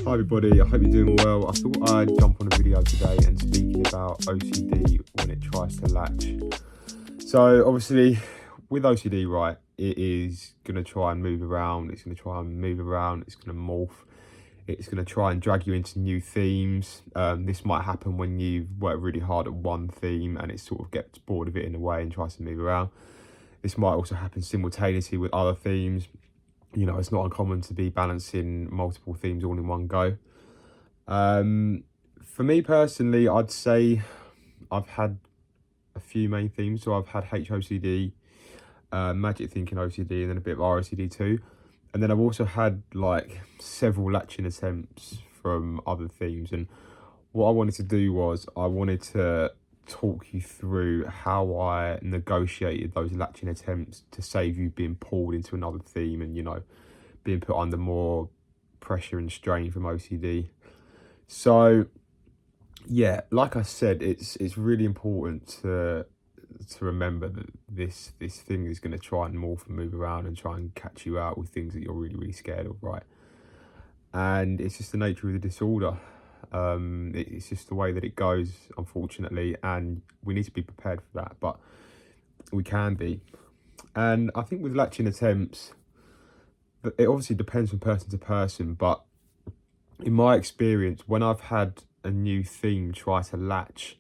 Hi everybody, I hope you're doing well. I thought I'd jump on a video today and speaking about OCD when it tries to latch. So obviously with OCD, right, it is going to try and move around, it's going to morph, it's going to try and drag you into new themes. This might happen when you've worked really hard at one theme and it sort of gets bored of it in a way and tries to move around. This might also happen simultaneously with other themes. You know, it's not uncommon to be balancing multiple themes all in one go. For me personally, I'd say I've had a few main themes. So I've had HOCD, magic thinking OCD, and then a bit of ROCD too. And then I've also had like several latching attempts from other themes. And what I wanted to do was I wanted to talk you through how I negotiated those latching attempts to save you being pulled into another theme and, you know, being put under more pressure and strain from OCD. So yeah, like I said, it's really important to remember that this thing is going to try and morph and move around and try and catch you out with things that you're really scared of, right? And it's just the nature of the disorder. It's just the way that it goes, unfortunately, and we need to be prepared for that, but we can be. And I think with latching attempts, it obviously depends from person to person, but in my experience, when I've had a new theme try to latch,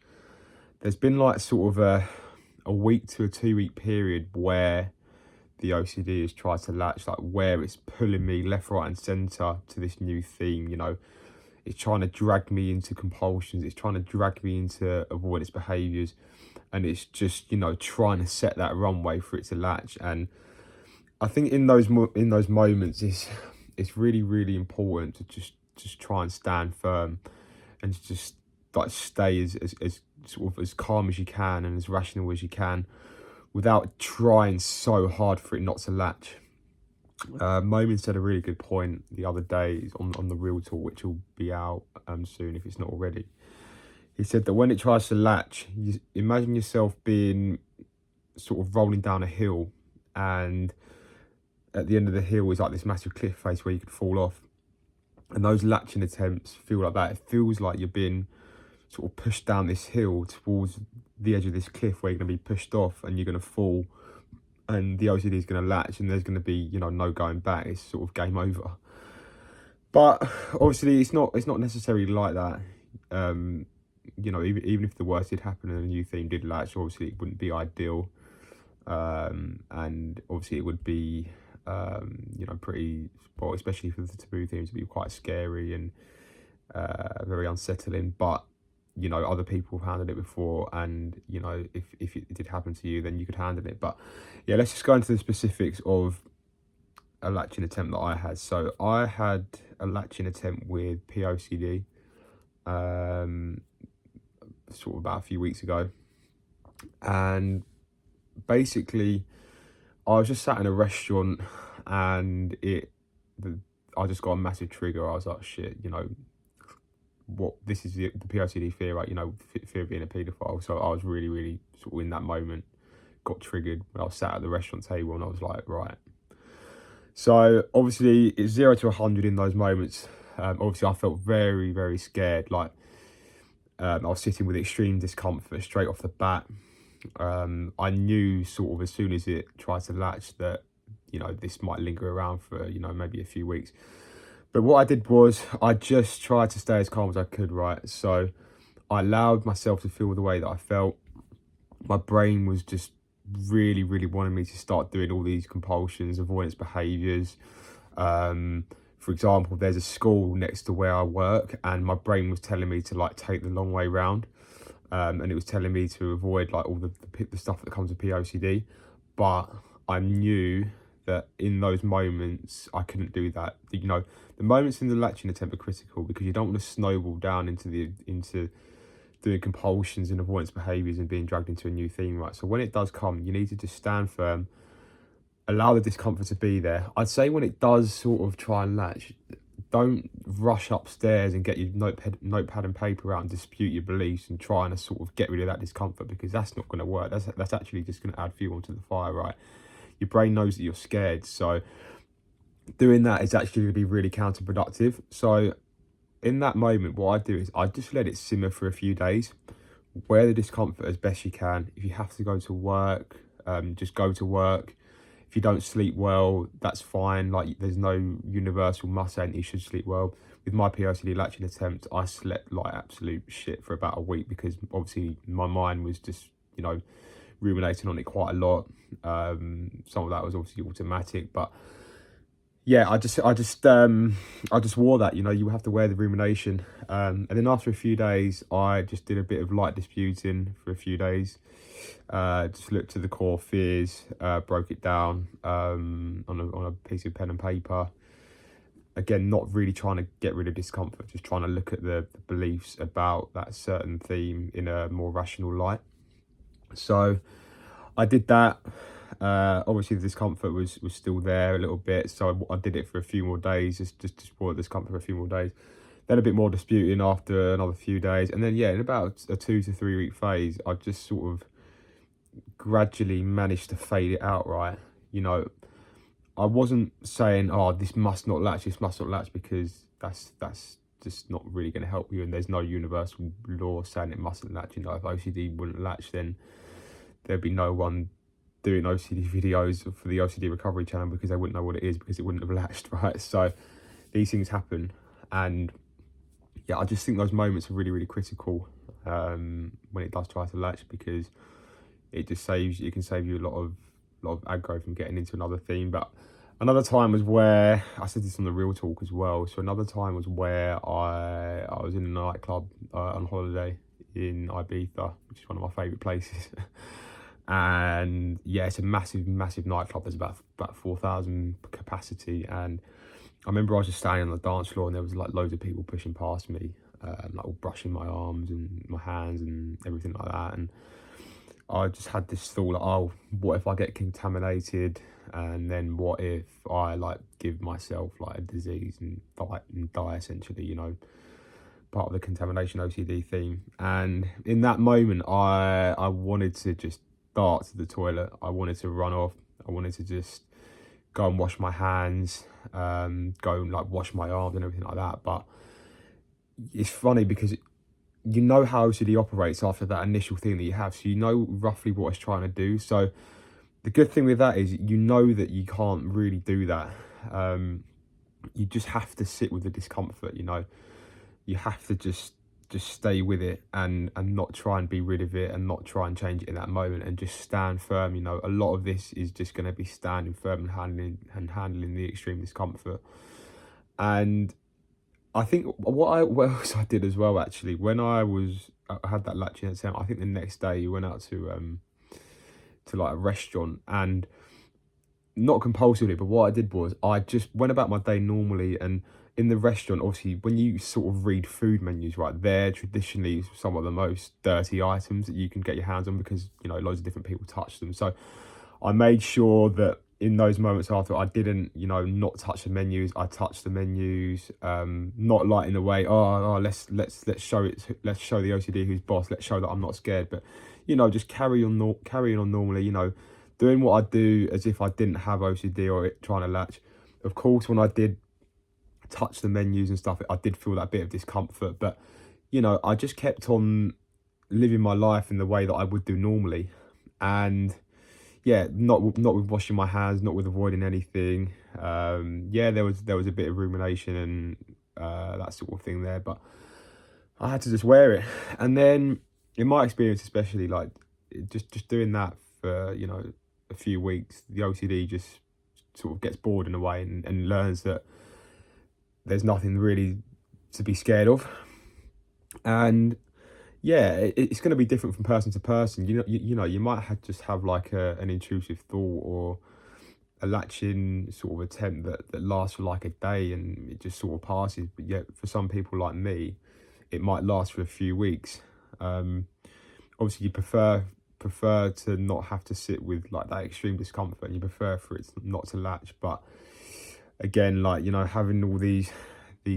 there's been like sort of a week to a 2 week period where the OCD has tried to latch, like where it's pulling me left, right and centre to this new theme. You know, it's trying to drag me into compulsions, it's trying to drag me into avoidance behaviours, and it's just, you know, trying to set that runway for it to latch. And I think in those moments, it's really important to just try and stand firm and to just like stay as sort of as calm as you can and as rational as you can without trying so hard for it not to latch. Momin said a really good point the other day on the Real Talk, which will be out soon if it's not already. He said that when it tries to latch, you imagine yourself being sort of rolling down a hill, and at the end of the hill is like this massive cliff face where you could fall off. And those latching attempts feel like that. It feels like you're being sort of pushed down this hill towards the edge of this cliff where you're going to be pushed off and you're going to fall, and the OCD is going to latch and there's going to be, you know, no going back. It's sort of game over. But obviously it's not necessarily like that. You know, even if the worst did happen and a new theme did latch, obviously it wouldn't be ideal. And obviously it would be, you know, pretty, well, especially for the taboo themes, it'd be quite scary and very unsettling. But you know, other people have handled it before, and you know, if it did happen to you, then you could handle it. But yeah, let's just go into the specifics of a latching attempt that I had. So I had a latching attempt with POCD sort of about a few weeks ago, and basically I was just sat in a restaurant and I just got a massive trigger. I was like, shit, you know, what, this is the POCD fear, right? You know, fear of being a paedophile. So I was really sort of in that moment got triggered when I was sat at the restaurant table, and I was like, right. So obviously it's 0 to 100 in those moments. Obviously I felt very scared. Like I was sitting with extreme discomfort straight off the bat. I knew sort of as soon as it tried to latch that, you know, this might linger around for, you know, maybe a few weeks. But what I did was I just tried to stay as calm as I could, right? So I allowed myself to feel the way that I felt. My brain was just really wanting me to start doing all these compulsions, avoidance behaviours. For example, there's a school next to where I work, and my brain was telling me to like take the long way round. And it was telling me to avoid like all the stuff that comes with POCD. But I knew that in those moments I couldn't do that. You know, the moments in the latching attempt are critical because you don't want to snowball down into doing compulsions and avoidance behaviours and being dragged into a new theme, right? So when it does come, you need to just stand firm, allow the discomfort to be there. I'd say when it does sort of try and latch, don't rush upstairs and get your notepad and paper out and dispute your beliefs and trying to sort of get rid of that discomfort, because that's not going to work. That's actually just going to add fuel onto the fire, right? Your brain knows that you're scared, so doing that is actually going to be really counterproductive. So in that moment, what I do is I just let it simmer for a few days. Wear the discomfort as best you can. If you have to go to work, just go to work. If you don't sleep well, that's fine. Like, there's no universal must saying you should sleep well. With my POCD latching attempt, I slept like absolute shit for about a week because obviously my mind was just, ruminating on it quite a lot. Some of that was obviously automatic, but yeah, I just wore that. You have to wear the rumination. And then after a few days, I just did a bit of light disputing for a few days. Just looked at the core fears, broke it down on a piece of pen and paper. Again, not really trying to get rid of discomfort, just trying to look at the beliefs about that certain theme in a more rational light. So I did that. Obviously the discomfort was still there a little bit, so I did it for a few more days, just for discomfort for a few more days. Then a bit more disputing after another few days, and then in about a 2 to 3 week phase, I just sort of gradually managed to fade it out. Right, I wasn't saying, "Oh, this must not latch, because that's just not really going to help you, and there's no universal law saying it mustn't latch. If OCD wouldn't latch, then there'd be no one doing OCD videos for the OCD recovery channel, because they wouldn't know what it is, because it wouldn't have latched, right? So these things happen, and I just think those moments are really, really critical when it does try to latch, because it can save you a lot of aggro from getting into another theme. But another time was where I said this on the Real Talk as well. So another time was where I was in a nightclub on holiday in Ibiza, which is one of my favourite places. And it's a massive nightclub. There's about 4,000 capacity, and I remember I was just standing on the dance floor, and there was like loads of people pushing past me, like all brushing my arms and my hands and everything like that. And I just had this thought, like, oh, what if I get contaminated, and then what if I like give myself like a disease and die essentially, part of the contamination OCD theme. And in that moment, I wanted to just dart to the toilet. I wanted to run off. I wanted to just go and wash my hands, go and like wash my arms and everything like that. But it's funny because you know how OCD operates after that initial thing that you have, so you know roughly what it's trying to do. So the good thing with that is that you can't really do that. You just have to sit with the discomfort. You have to just stay with it and not try and be rid of it, and not try and change it in that moment, and just stand firm. A lot of this is just going to be standing firm and handling the extreme discomfort. And I think what else I did as well, actually, when I had that latching attempt, I think the next day you went out to like a restaurant, and not compulsively, but what I did was I just went about my day normally. And in the restaurant, obviously, when you sort of read food menus, right, they're traditionally some of the most dirty items that you can get your hands on, because loads of different people touch them. So I made sure that in those moments after, I didn't not touch the menus. I touched the menus, not like in the way, let's show the OCD who's boss, let's show that I'm not scared, but just carrying on normally, doing what I do as if I didn't have OCD or trying to latch. Of course, when I did touch the menus and stuff, I did feel that bit of discomfort, but I just kept on living my life in the way that I would do normally. And not with washing my hands, not with avoiding anything. There was a bit of rumination and that sort of thing there, but I had to just wear it. And then in my experience, especially, like just doing that for a few weeks, the OCD just sort of gets bored in a way, and learns that there's nothing really to be scared of. And it's going to be different from person to person. You might have like an intrusive thought or a latching sort of attempt that lasts for like a day and it just sort of passes. But yet for some people like me, it might last for a few weeks. Obviously you prefer to not have to sit with like that extreme discomfort, and you prefer for it not to latch. But again, like, having all these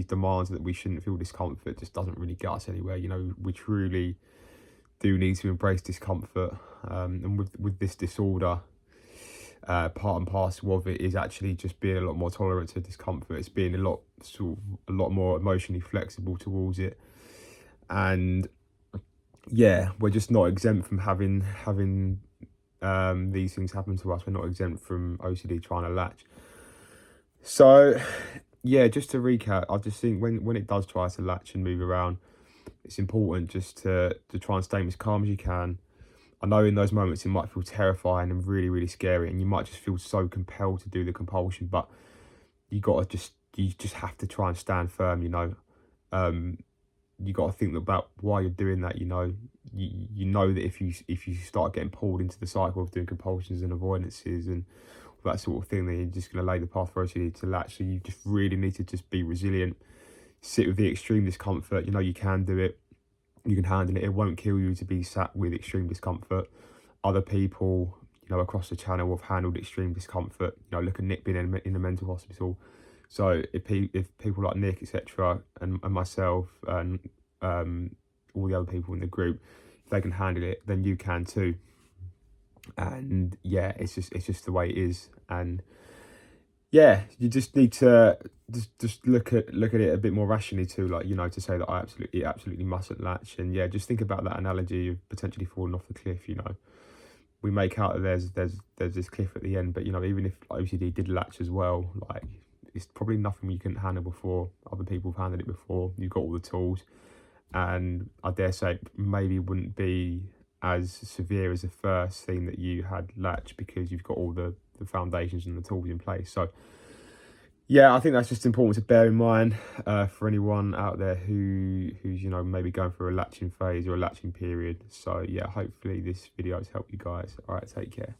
demands that we shouldn't feel discomfort just doesn't really get us anywhere. We truly do need to embrace discomfort. And with this disorder, part and parcel of it is actually just being a lot more tolerant to discomfort. It's being a lot more emotionally flexible towards it. And yeah, we're just not exempt from having these things happen to us. We're not exempt from OCD trying to latch. So yeah, just to recap, I just think when it does try to latch and move around, it's important just to try and stay as calm as you can. I know in those moments it might feel terrifying and really, really scary, and you might just feel so compelled to do the compulsion, but you just have to try and stand firm, you know. You got to think about why you're doing that, you know. You know that if you start getting pulled into the cycle of doing compulsions and avoidances and that sort of thing, then you're just going to lay the path for OCD to latch. So you just really need to just be resilient, sit with the extreme discomfort. You know you can do it. You can handle it. It won't kill you to be sat with extreme discomfort. Other people, you know, across the channel have handled extreme discomfort. You know, look at Nick being in a mental hospital. So if people like Nick, etc., and myself, and all the other people in the group, if they can handle it, then you can too. And yeah, it's just the way it is. And yeah, you just need to just look at it a bit more rationally too, like, you know, to say that it absolutely mustn't latch. And yeah, just think about that analogy of potentially falling off the cliff. You know, we make out that there's this cliff at the end, but you know, even if OCD did latch as well, like, it's probably nothing you couldn't handle before. Other people have handled it before. You've got all the tools, and I dare say it maybe wouldn't be as severe as the first thing that you had latch, because you've got all the foundations and the tools in place. So yeah, I think that's just important to bear in mind for anyone out there who's, you know, maybe going through a latching phase or a latching period. So yeah, hopefully this video has helped you guys. All right, take care.